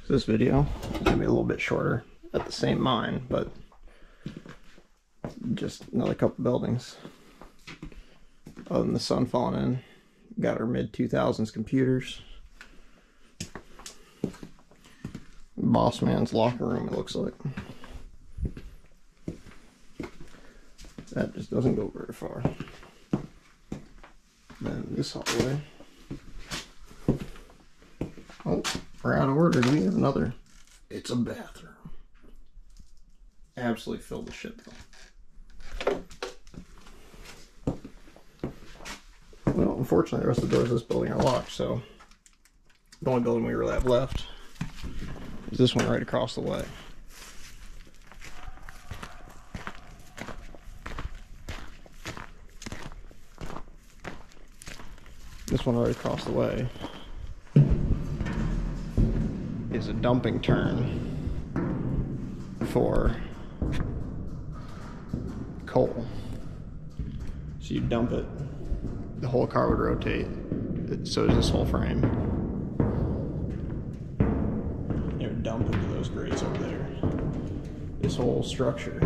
This video is gonna be a little bit shorter at the same mine, but just another couple buildings. Other than the sun falling in, got our mid-2000s computers. Boss man's locker room, it looks like. That just doesn't go very far. Then this hallway. Oh, we're out of order. Do we have another? It's a bathroom. Absolutely filled with shit though. Well, unfortunately the rest of the doors of this building are locked, so the only building we really have left is this one right across the way. This one right across the way is a dumping turn for coal. So you dump it, the whole car would rotate, so does this whole frame. It would dump into those grates over there. This whole structure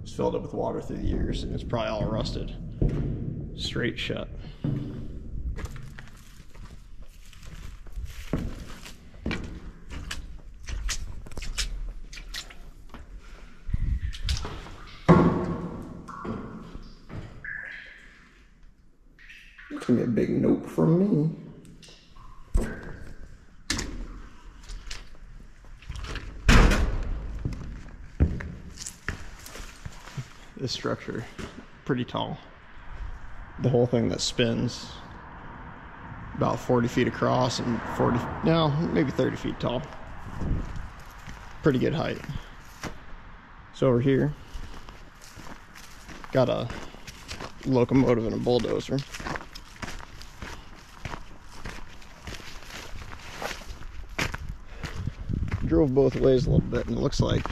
is filled up with water through the years, and it's probably all rusted straight shut. It's gonna be a big note from me. This structure, pretty tall. The whole thing that spins about 40 feet across and maybe 30 feet tall. Pretty good height. So over here, got a locomotive and a bulldozer. Drove both ways a little bit, and it looks like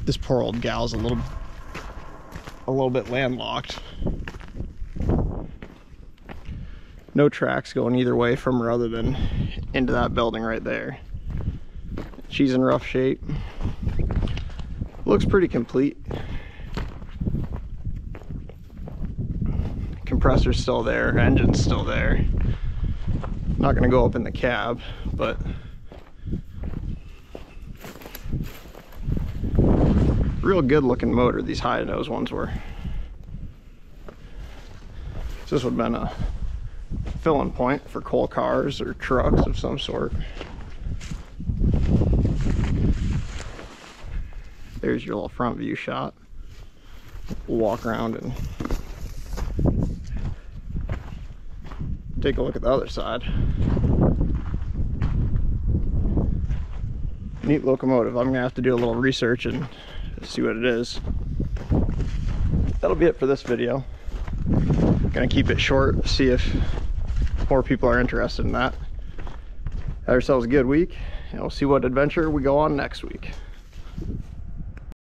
this poor old gal's a little bit landlocked. No tracks going either way from her other than into that building right there. She's in rough shape. Looks pretty complete. Compressor's still there, engine's still there. Not gonna go up in the cab, but real good looking motor these high nose ones were. So this would have been a filling point for coal cars or trucks of some sort. There's your little front view shot. We'll walk around and take a look at the other side. Neat locomotive. I'm gonna have to do a little research and see what it is. That'll be it for this video. Gonna keep it short, see if more people are interested in that. Have yourselves a good week, and we'll see what adventure we go on next week.